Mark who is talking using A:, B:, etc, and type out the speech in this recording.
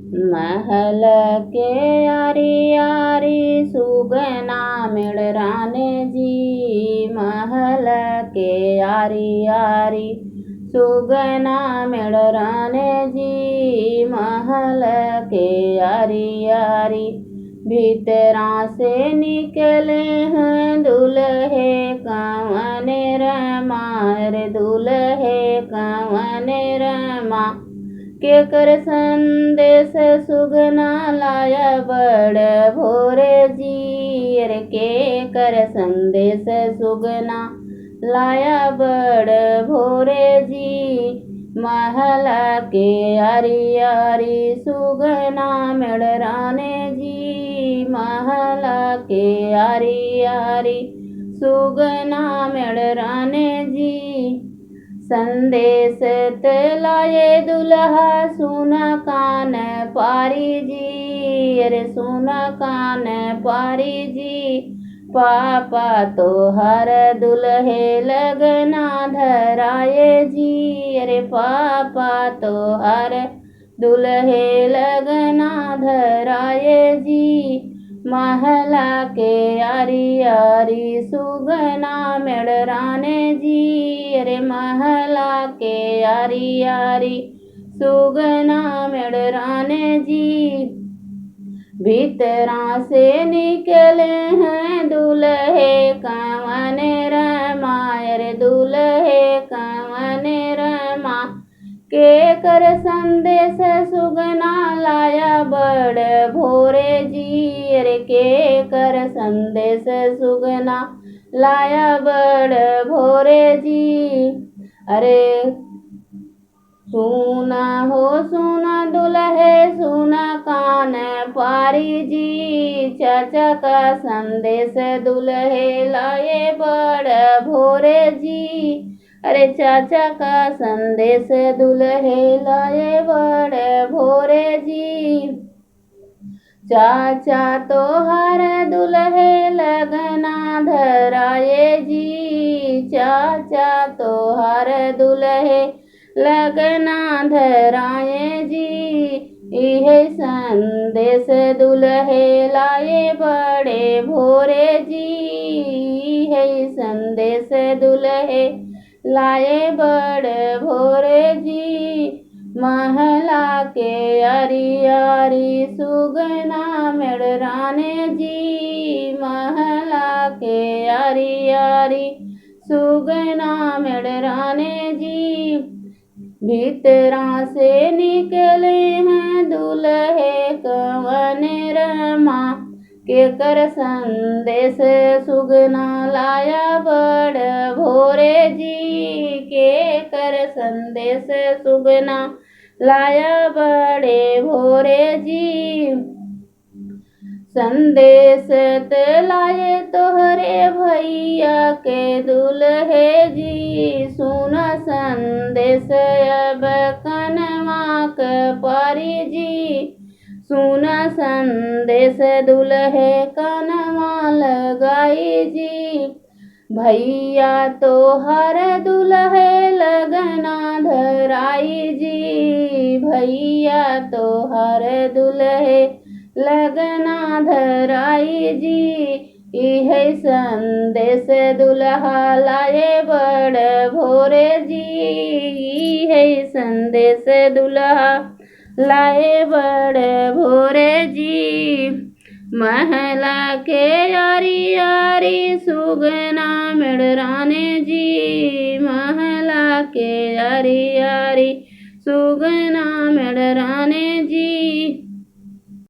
A: महल के यारी यारी सुगना मेड़राने जी। महल के यारी यारी सुगना मेड़राने जी। महल के यारी यारी भीतरा से निकले हैं दुल्हे कवन रमा रे दुल्हे कवन रमा। के कर संदेश सुगना लाया बड़ भोरे जी। रे के कर संदेश सुगना लाया बड़ भोरे जी। महला के यारी यारी सुगना मेड़राने जी। महला के यारी यारी सुगना मेड़राने जी। संदेश लाए दुल्हा सुना कान पारी जी। अरे सुना कान पारी जी। पापा तो हर दुल्हे लगना धराए जी। अरे पापा तो हर दुल्हे लगना धराए जी। महला के यारी यारी सुगना मेड़राने जी। अरे महला के यारी यारी सुगना मेड़राने जी। भीतरा से निकले हैं दुल्हे कवन रमा रे दुल्हे कवन रमा। के कर संदेश सुगना लाया बड़ भोरे जी। रे के कर संदेश सुगना लाया बड़ भोरे जी। अरे सुना हो सुना दुल्हे सुना कान पारी जी। चाचा का संदेश दुल्हे लाए बड़ भोरे जी। अरे चाचा का संदेश दुल्हे लाए बड़ भोरे जी। चाचा तो हर दुल्हे लगना धराए जी। चाचा तो हर दुल्हे लगना धराए जी। यह संदेश दुल्हे लाए बड़े भोरे जी। यह संदेश दुल्हे लाए बड़े भोरे जी। महला के यारी यारी सुगना मेड़राने जी। महला के यारी यारी सुगना मेड़राने जी। भीतरा से निकले हैं दुल्हे कवन रमा। के कर संदेश सुगना लाया बड़ भोरे जी। के कर संदेश सुगना लाया बड़े भोरे जी। संदेश लाए तोहरे भैया के दुल्हे जी। सुना संदेश अब कनवा के पारी जी। सुना संदेश दुल्हे कनवा लगाई जी। भैया तो हर दुल्हे लगना धराई जी। भैया तो हर दुल्हे लगना धराई जी। यह संदेश दुल्हा लाए बड़ भोरे जी। यह संदेश दुल्हा लाए बड़ भोरे जी। महला के यारी यारी सुगना मेड़राने जी। महला के यारी यारी सुगना मेड़राने जी।